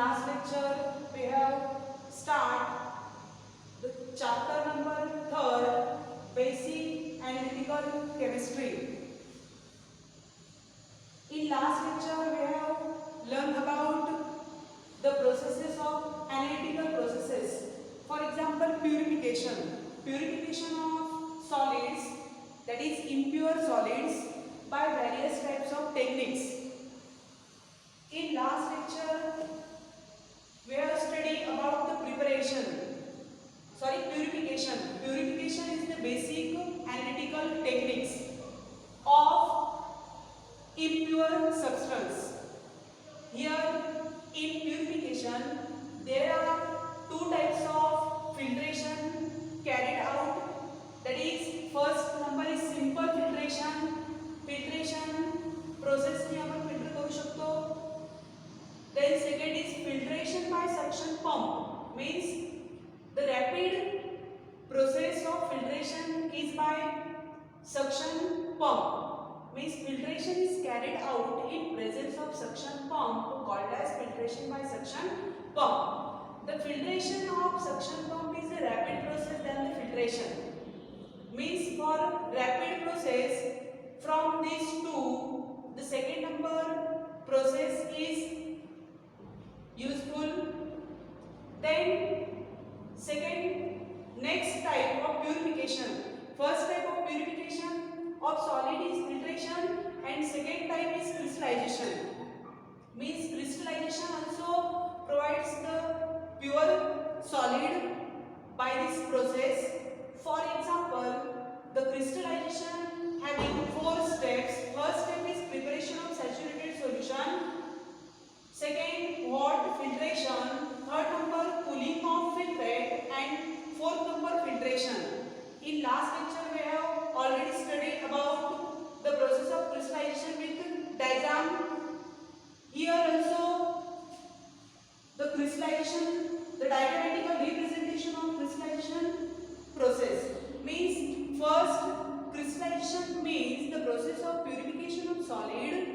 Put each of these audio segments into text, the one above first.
last lecture we have start the chapter number 3rd, basic analytical chemistry. In last lecture we have learned about the processes of analytical processes. For example, purification. Purification of solids, that is impure solids, by various types of techniques. In last lecture we have studied about the purification. Purification is the basic analytical techniques of impure substance. Here in purification there are two types of filtration carried out. That is, first number is simple filtration. Process ने आपण filter करू शकतो. Then second is filtration by suction pump. Means the rapid process of filtration is by suction pump. Means filtration is carried out in presence of suction pump, called as filtration by suction pump. The filtration of suction pump is a rapid process than the filtration. Means for rapid process from these two, the second number process is useful. Then next type of purification. First type of purification of solid is filtration and second type is crystallization. Means crystallization also provides the pure solid by this process. For example, the crystallization having 4 steps. First step is preparation of saturated solution. Second, hot filtration. Third number, cooling of filtrate, and fourth number, filtration. In last lecture we have already studied about the process of crystallization with diagram. Here also the crystallization, the diagrammatical representation of crystallization process. Means first, crystallization means the process of purification of solid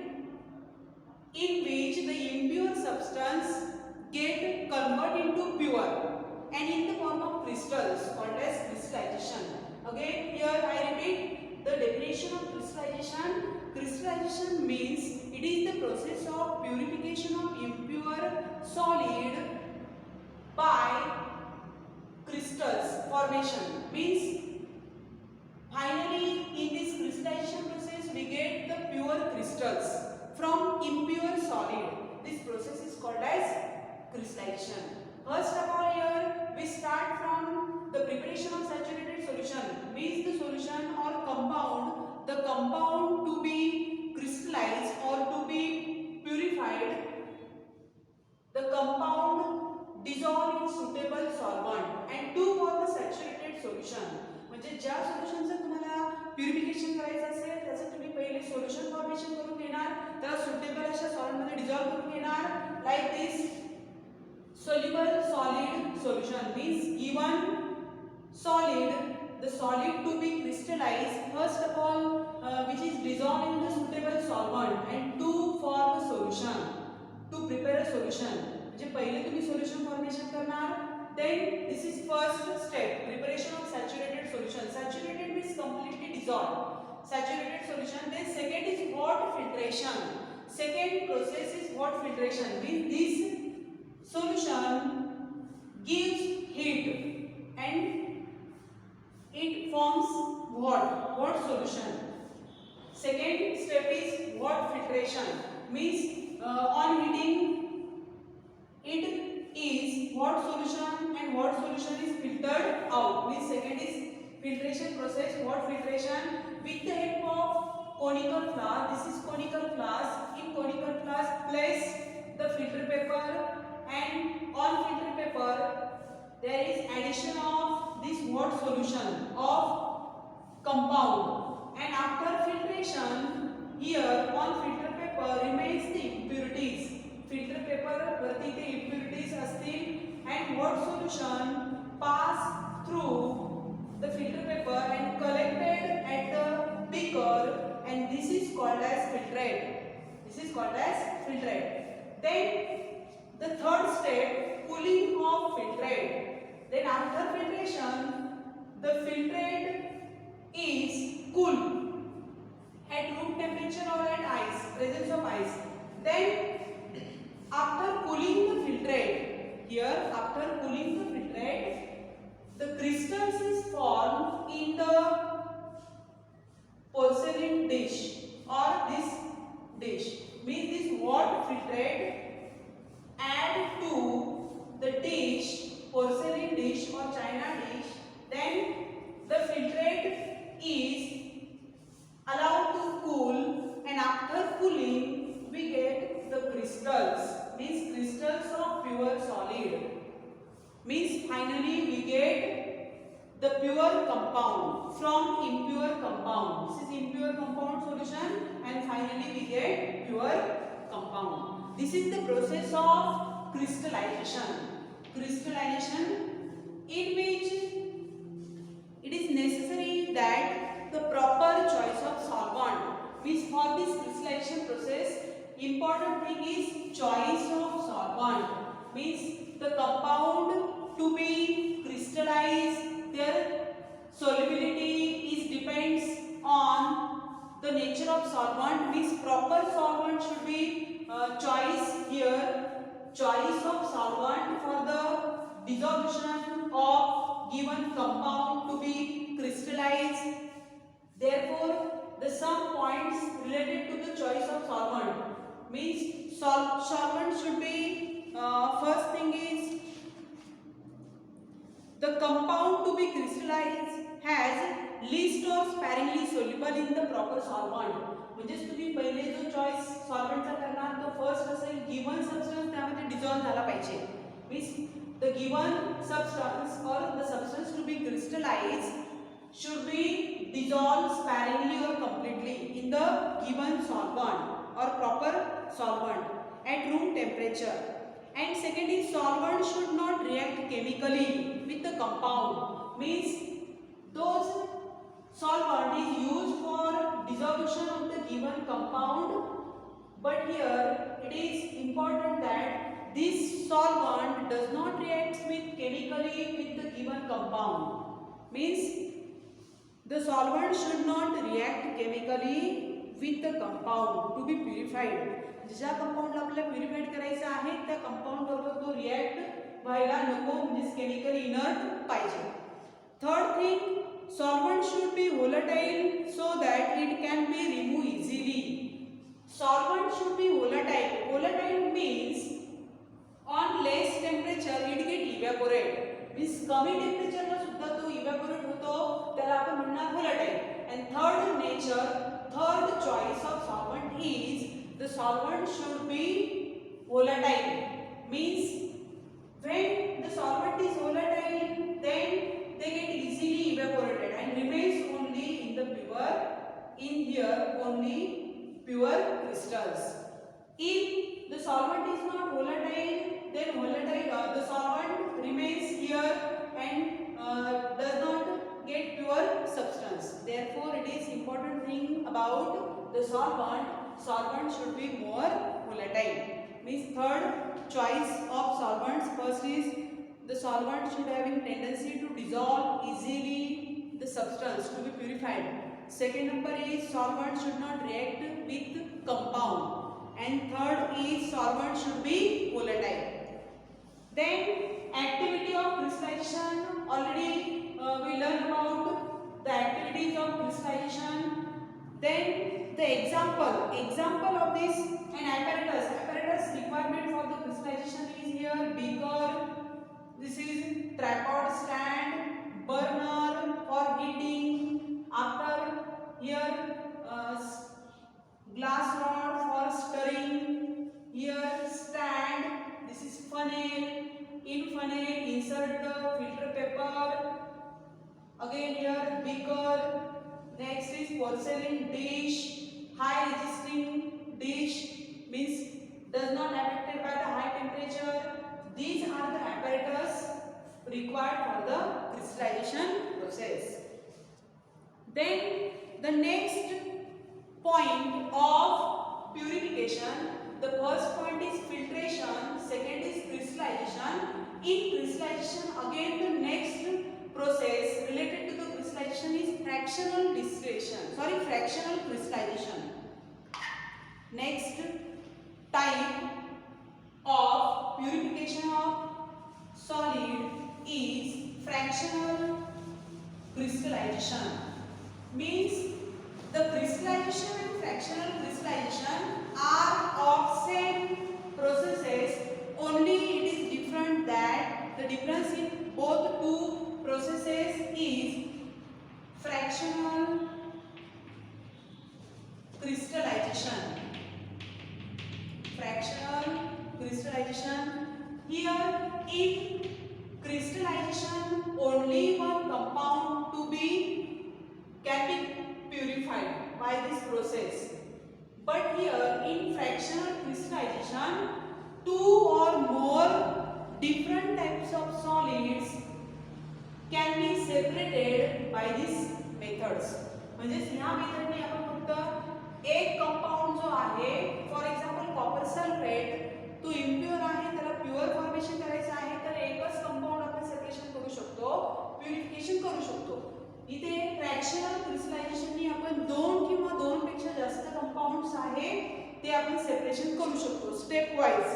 in which the impure substance get converted into pure and in the form of crystals, called as crystallization. Again, here I repeat the definition of crystallization. Crystallization means it is the process of purification of impure solid by crystals formation. Means finally in this crystallization process we get the pure crystals from impure solid. This process is called as crystallization. First of all, here we start from the preparation of saturated solution. Means the solution or compound, the compound to be crystallized or to be purified, the compound dissolve in suitable solvent and to form a saturated solution. म्हणजे ज्या सोल्युशनचं तुम्हाला purification करायचं असेल त्याचं तुम्ही पहिले solution formation करून घेणार, त्याला सुटेबल अशा सॉल्व्हेंट मध्ये डिसॉल्व करून घेणार. Like this soluble solid solution means given solid, the solid to be crystallized, first of all which is dissolved in the suitable solvent, and to form a solution, to prepare a solution. म्हणजे पहिले तुम्ही solution formation करणार. Then this is first step, preparation of saturated solution. Saturated means completely dissolved. Saturated solution. Then second is hot filtration. Second process is hot filtration. Means this solution gives heat and it forms hot solution. Second step is hot filtration. Means on heating it is hot solution and hot solution is filtered out. Means second is filtration process, hot filtration with the help of conical flask. This is conical flask. In conical flask place the filter paper and on filter paper there is addition of this hot solution of compound, and after filtration here on filter paper remains the impurities. Filter paper वरती ते impurities असतील and hot solution pass through the filter paper and collected at the beaker, and this is called as filtrate. This is called as filtrate. Then the The third step, cooling of filtrate. Then after filtration, the filtrate is cool at room temperature or at ice, presence of ice. Then after cooling the filtrate, here after cooling the filtrate, the crystals is formed in the porcelain dish or this dish. Means this water filtrate add to the dish, porcelain dish or china dish, then the filtrate is allowed to cool, and after cooling we get the crystals, means crystals of pure solid. Means finally we get the pure compound from impure compound. This is impure compound solution, and finally we get pure compound. This is the process of crystallization. Crystallization in which it is necessary that the proper choice of solvent. Means for this crystallization process, important thing is choice of solvent. Means the compound to be crystallized, their solubility is depends on the nature of solvent. Means proper solvent should be choice here. Choice of solvent for the dissolution of given compound to be crystallized. Therefore, the some points related to the choice of solvent. Means solvent should be first thing is the compound to be crystallized has least or sparingly soluble in the proper solvent. म्हणजे तुम्ही पहिले जो choice सॉल्व्हेंटचा करणार तो first असेल given substance त्यामध्ये dissolve झाला पाहिजे. Means the given substance or the substance to be crystallised should be dissolved sparingly or completely in the given solvent or proper solvent at room temperature. And second is solvent should not react chemically with the compound. Means those solvent is used for dissolution of the given compound, but here it is important that this solvent does not react with chemically with the given compound. Means the solvent should not react chemically with the compound to be purified. ज्या कंपाऊंडला आपल्याला purified करायचं आहे त्या compound बरोबर तो react व्हायला नको, म्हणजे केमिकली इनर्ट पाहिजे. Third thing, solvent should be volatile so that it can be remove easily. Solvent should be volatile. Volatile means on less temperature it get evaporate. Means कमी टेम्परेचरला सुद्धा तो इव्हॅपोरेट होतो, त्याला आपण म्हणणार volatile. And third nature, third choice of solvent is the solvent should be volatile. Means when the solvent is volatile, then they get easily evaporated and remains only in the pure, in here only pure crystals. If the solvent is not volatile, then the solvent remains here and does not get pure substance. Therefore it is important thing about the solvent should be more volatile. Means third choice of solvents, first is the solvent should having tendency to dissolve easily the substance to be purified. Second number is solvent should not react with compound, and third is solvent should be volatile. Then activity of crystallization, already we learned about the activities of crystallization. Then the example of this, an apparatus requirement for the crystallization is here beaker, this is tripod stand, burner for heating, after here glass rod for stirring, here stand, this is funnel, in funnel insert the filter paper, again here beaker. Next is porcelain dish, high resisting dish, means does not affected by the high temperature. These are the apparatus required for the crystallization process. Then the next point of purification The first point is filtration, second is crystallization. In crystallization, again the next process related to the crystallization is fractional distillation. Sorry, fractional crystallization. Next type of purification of solid is fractional crystallization. Means the crystallization and fractional crystallization are of same processes, only it is different that the difference in both two processes is fractional crystallization. Fractional crystallization. Here in crystallization only one compound to be can be purified by this process. But here in fractional crystallization, two or more different types of solids can be separated by these methods. म्हणजे ह्या मेथडने आपण फक्त एक compound जो आहे, for example copper sulphate, तो impure आहे, त्याला प्युअर फॉर्मेशन करायचं आहे, तर एकच कंपाउंड आपण सेपरेशन करू शकतो, प्युरिफिकेशन करू शकतो. इथे फ्रॅक्शनल क्रिस्टलायझेशननी आपण दोन किंवा दोनपेक्षा जास्त कंपाउंड्स आहे ते आपण सेपरेशन करू शकतो स्टेप वाइज.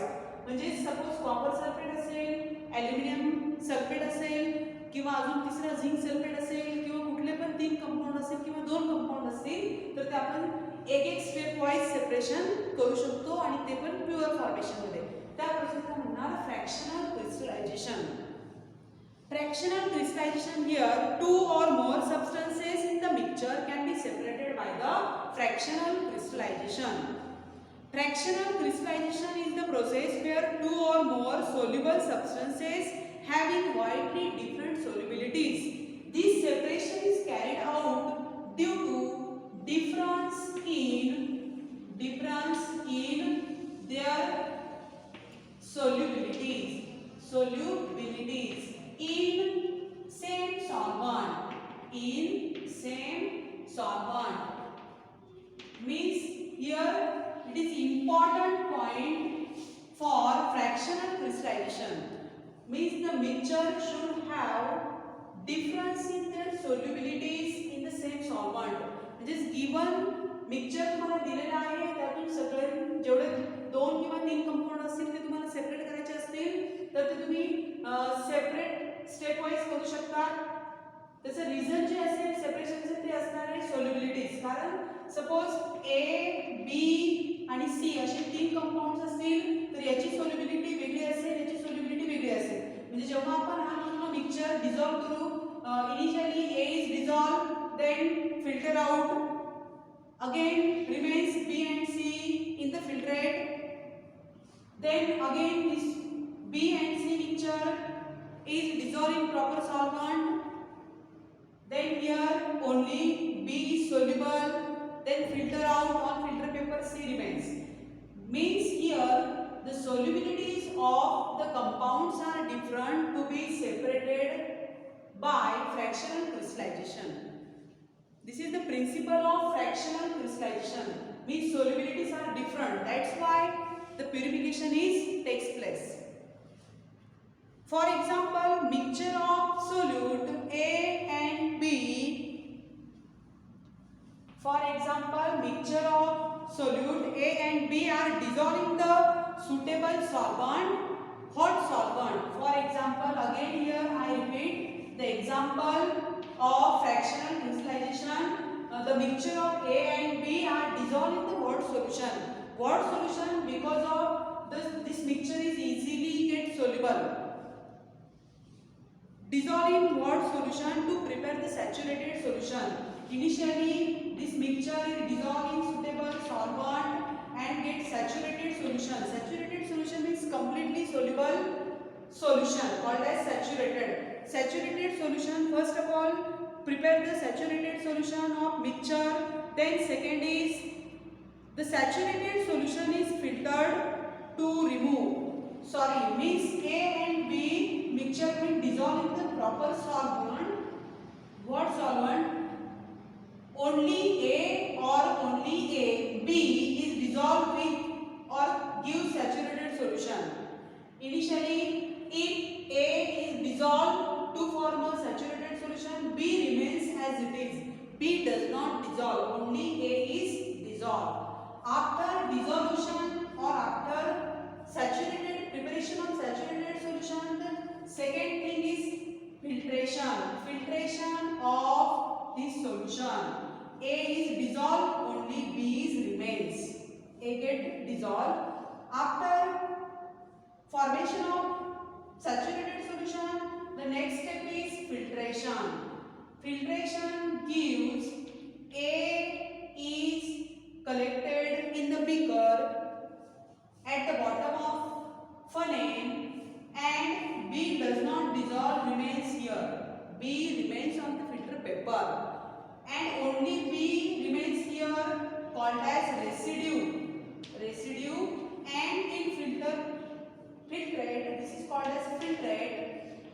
म्हणजे सपोज कॉपर सल्फेट असेल, ॲल्युमिनियम सल्फेट असेल, किंवा अजून तिसरा झिंक सल्फेट असेल, किंवा कुठले पण तीन कंपाउंड असेल किंवा दोन कंपाउंड असतील, तर ते आपण एक एक स्टेप वाइज सेपरेशन करू शकतो आणि ते पण प्युअर फॉर्मेशन मध्ये. त्या प्रोसेसला म्हणणार fractional crystallisation. Fractional crystallization, here two or more substances in the mixture can be separated by the fractional crystallization. Fractional crystallization is the process where two or more soluble substances having widely different solubilities. This separation is carried out due to difference in their solubilities in same solvent. Means here it is important point for fractional crystallization. Means the mixture should have difference in their solubilities in the same solvent. Just given mixture तुम्हाला दिलेला आहे, त्यातून सगळे जेवढे दोन किंवा तीन compound असतील ते तुम्हाला सेपरेट करायचे असतील तर ते तुम्ही सेपरेट स्टेप वाइज करू शकता. त्याचं रिझन जे असेल सेपरेशनचे ते असणार आहे सोल्युबिलिटीज. कारण सपोज ए, बी आणि सी असे तीन कंपाउंड्स असतील तर याची सोल्युबिलिटी वेगळी असेल, याची सोल्युबिलिटी वेगळी असेल. म्हणजे जेव्हा आपण हा पूर्ण मिक्सचर डिसॉल्व करू, initially A is dissolve, then filter out, again remains B and C in the filtrate, then again this B and C mixture is dissolved in proper solvent, then here only B is soluble, then filter out, on filter paper C remains. Means here the solubilities of the compounds are different to be separated by fractional crystallization. This is the principle of fractional crystallization. Means solubilities are different. That's why the purification takes place. For example, mixture of solute A and B. For example, mixture of solute A and B are dissolved in the suitable solvent, hot solvent. For example, again here I repeat the example of fractional crystallization. The mixture of A and B are dissolved in the water solution. Water solution, because of this mixture is easily get soluble. Dissolve in water solution to prepare the saturated solution. Initially, this mixture is dissolved in suitable solvent and get saturated solution. Saturated solution means completely soluble solution called as saturated. Saturated solution, first of all prepare the saturated solution of mixture, then second is the saturated solution is filtered to remove, means A and B mixture will dissolve in the proper solvent. What solvent? Only A, B is dissolved with, or dissolve. Only A is dissolve. After dissolution or after saturated preparation of saturated solution, the second thing is filtration. Filtration of this solution. A is dissolved, only B is remains. A get dissolved. After formation of saturated solution, the next step is filtration. Filtration gives A is collected in the beaker at the bottom of funnel and B does not dissolve, remains here. B remains on the filter paper and only B remains here, called as residue. Residue, and in filtrate, this is called as filtrate.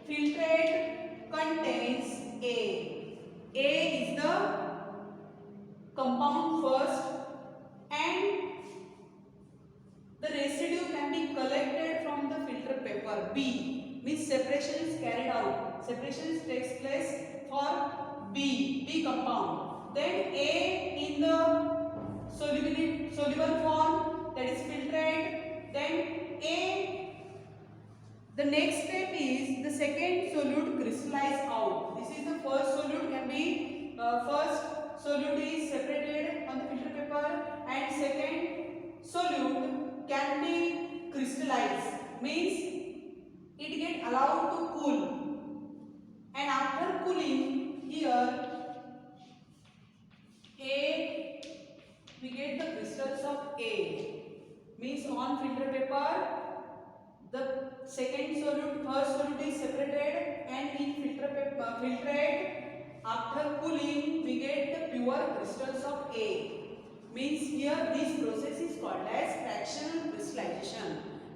Filtrate contains A. A is the compound first and the residue can be collected from the filter paper. B means separation is carried out. Separation takes place for B compound. Then A in the soluble form, that is filtrate. Then the next step is the second solute crystallize out. This is the first solute can be first solute is separated on the filter paper and second solute can be crystallized, means it get allowed to cool, and after cooling here A, we get the crystals of A, means on filter paper the second solute, first solute is separated and in filter paper filtrate, after cooling we get the pure crystals of A, means here this process is called as fractional crystallization.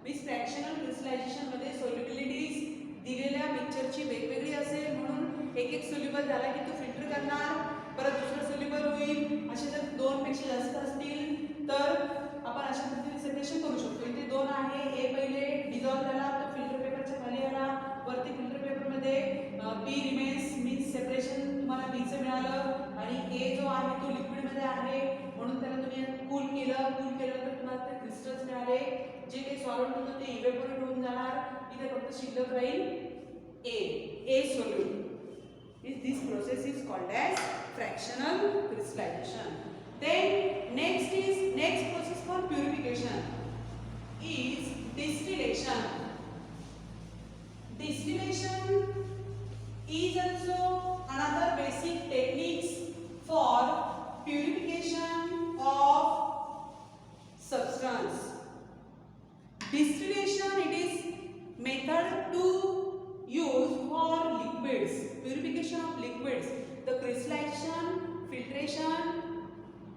means fractional crystallization मध्ये solubilities दिलेल्या मिक्सचरची वेगवेगळी असेल, म्हणून एक एक soluble झाला की तो फिल्टर करणार, परत दुसरा सोल्युबल होईल. असे जर दोन पेक्षा जास्त असतील तर आपण अशा पद्धतीने सेपरेशन करू शकतो. इथे दोन आहे, ए पहिले डिसॉल्व झाला तो फिल्टर पेपरच्या खाली आला, वरती फिल्टर पेपर मध्ये बी रिमेन्स, मीन्स सेपरेशन तुम्हाला बी चं मिळालं आणि ए जो आहे तो लिक्विड मध्ये आहे म्हणून त्याला तुम्ही कूल केलं तर तुम्हाला ते क्रिस्टल्स मिळाले. जे काही सॉल्व्हेंट होतं ते इव्हॅपोरेट होऊन जाणार, इथे फक्त शिल्लक राहील ए solute. This process is called as fractional crystallization. Then next process for purification is distillation. Distillation is also another basic techniques for purification of substance. Distillation, it is method to use for liquids, purification of liquids. The crystallization, filtration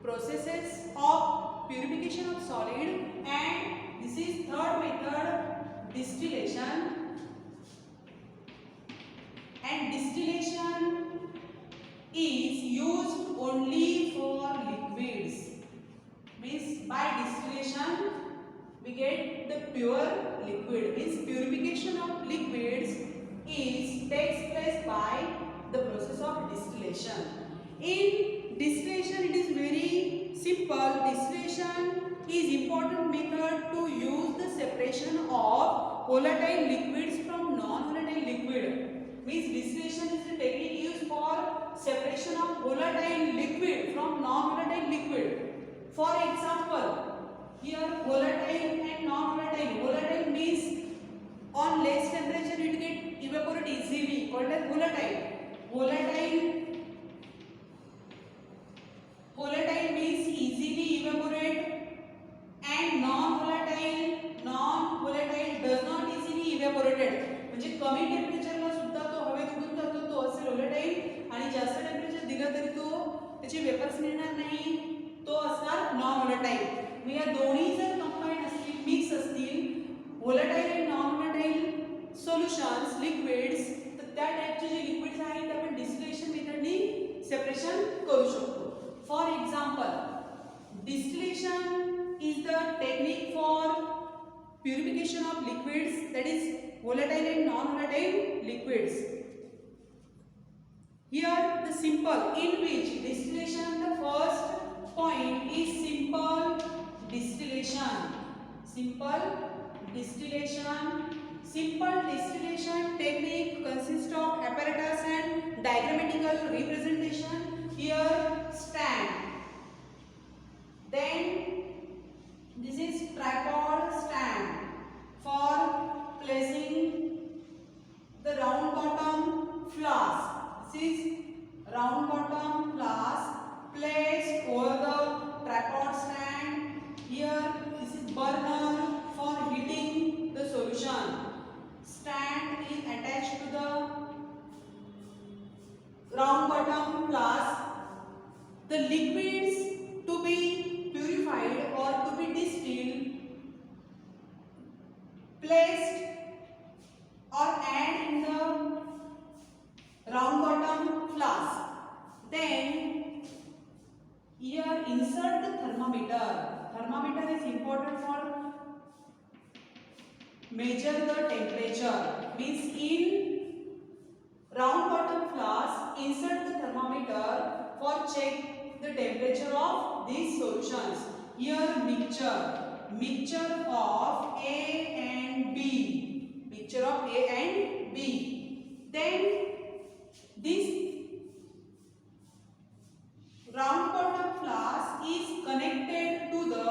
processes of purification of solid, and this is third method, distillation. And distillation is used only for liquids, means by distillation we get the pure liquid, means purification of liquids takes place by the process of distillation. In distillation it is very simple. Distillation is important method to use the separation of volatile liquids from non-volatile liquid. Means distillation is the technique used for separation of volatile liquid from non-volatile liquid. For example, here volatile and non-volatile. Volatile means on less temperature it get evaporate easily, called as volatile. Volatile means easily evaporate, and non-volatile does not easily evaporated. म्हणजे कमी टेम्परेचरला सुद्धा तो हवेत उडून जातो, तो असेल व्होलेटाईल, आणि जास्त टेम्परेचर दिलं तरी तो त्याचे वेपर्स निघणार नाही, तो असणार नॉन व्होलेटाईल. मग या दोन्ही जर कंबाईन असतील, मिक्स असतील, व्होलेटाईल आणि नॉन व्होलेटाईल सोल्युशन्स लिक्विड्स, तर त्या टाइपचे जे लिक्विड्स आहेत ते आपण डिस्टिलेशन मेथडनी सेपरेशन करू शकतो. For example, distillation is the technique for purification of liquids, that is volatile and non-volatile liquids. Here the simple in which distillation, the first point is simple distillation. Simple distillation. Simple distillation technique consists of apparatus and diagrammatical representation. Here stand. Then this is tripod stand for placing the round bottom flask. This is round bottom flask placed over the tripod stand. Here this is burner for heating the solution. Stand is attached to the round bottom flask. The liquids to be purified or to be distilled placed or add in the round bottom flask. Then here insert the thermometer. Thermometer is important for measure the temperature. Means in round bottom flask insert the thermometer for check the temperature of these solutions. Here mixture of A and B. Mixture of A and B. Then this round bottom flask is connected to the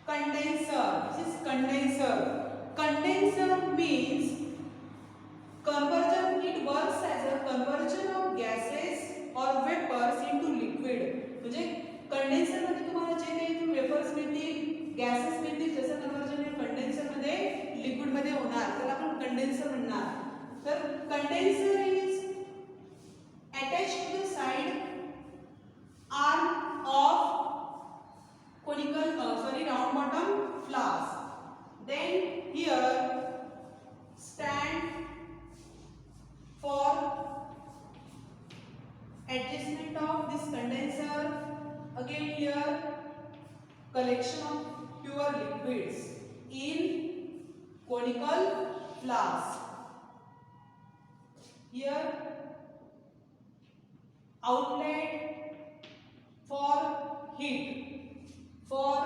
condenser. This is condenser. Condenser means conversion. It works as a conversion of gases or vapors into liquid. म्हणजे condenser मध्ये तुम्हाला जे काही vapours मिळतील, gases मिळतील, त्याचं conversion हे condenser मध्ये liquid मध्ये होणार. त्याला आपण कंडेन्सर म्हणणार. तर condenser is attached to the side arm of round bottom flask. Then here stand for adjustment of this condenser. Again here collection of pure liquids in conical flask. Here outlet for heat. For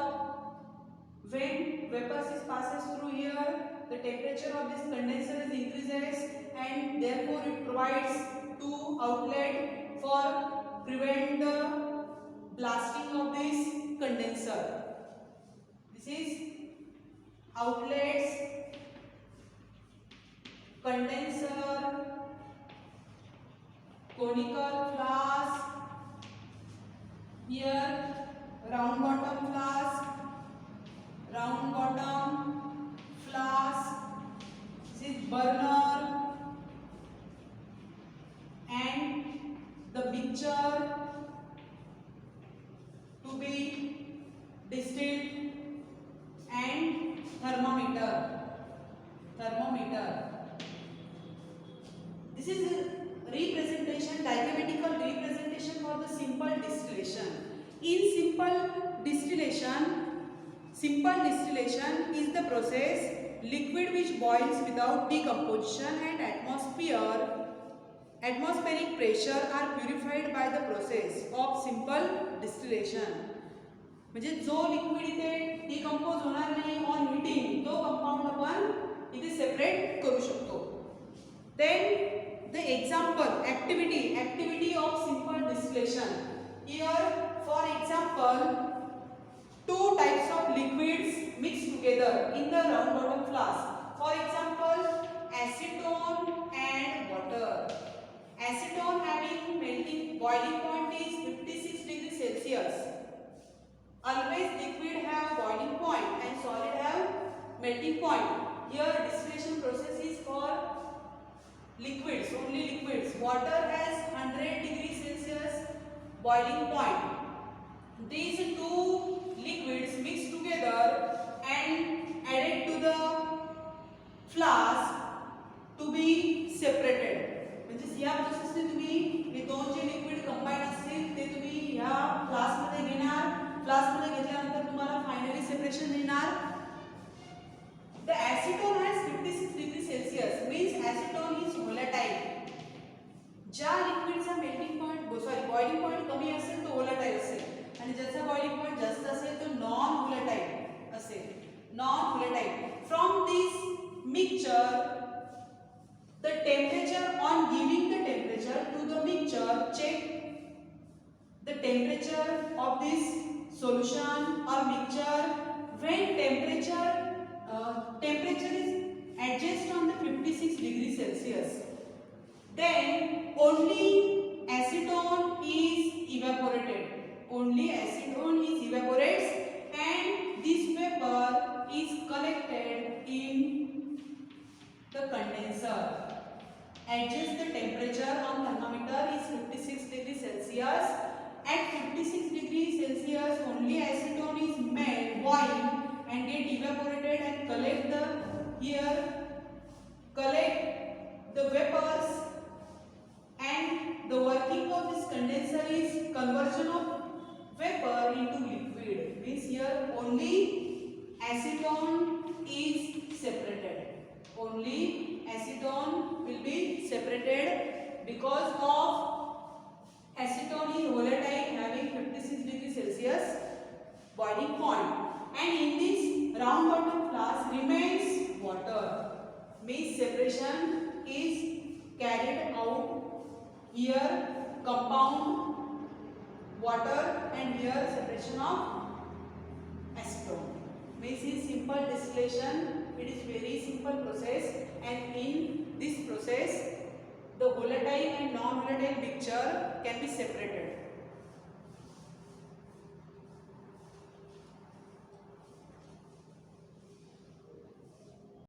when vapors passes through here, the temperature of this condenser is increases and therefore it provides two outlet for prevent the blasting of this condenser. This is outlets, condenser, conical flask. Here round bottom flask, round bottom flask. This is burner and the mixture to be distilled and thermometer. This is a representation, diagrammatical representation for the simple distillation. In simple distillation is the process liquid which boils without decomposition and atmospheric pressure are purified by the process of simple distillation. म्हणजे जो liquid इथे decompose होणार नाही on heating तो compound आपण इथे separate करू शकतो. Then the example activity of simple distillation. Here for example two types of liquids mixed together in the round bottom flask. For example, acetone and water. Acetone having boiling point is 56 degrees Celsius. Always liquid have boiling point and solid have melting point. Here distillation process is for liquids, only liquids. Water has 100 degrees Celsius boiling point. These two liquids mixed together and added to the flask to be separated. म्हणजे या प्रोसेसने तुम्ही हे दोन जे liquid combine असतील ते तुम्ही ह्या flask मध्ये घेणार. फ्लास्क मध्ये घेतल्यानंतर तुम्हाला फायनली सेपरेशन मिळणार. mixture, the temperature, on giving the temperature to the mixture, check the temperature of this solution or mixture. When temperature is adjust on the 56 degrees Celsius, then only acetone is evaporated. Only acetone is evaporates, and this vapor is collected in the condenser. Adjust the temperature on thermometer is 56 degrees Celsius. At 56 degrees Celsius, only acetone is made boil and get evaporated and collect the vapors, and the working of this condenser is conversion of vapor into liquid. Means here only acetone is separated. Only acetone will be separated because of acetone is volatile, having 56 degrees Celsius boiling point, and in this round bottom flask remains water. Means separation is carried out. Here compound water and here separation of acetone. Means in simple distillation, it is very simple process, and in this process the volatile and non-volatile mixture can be separated.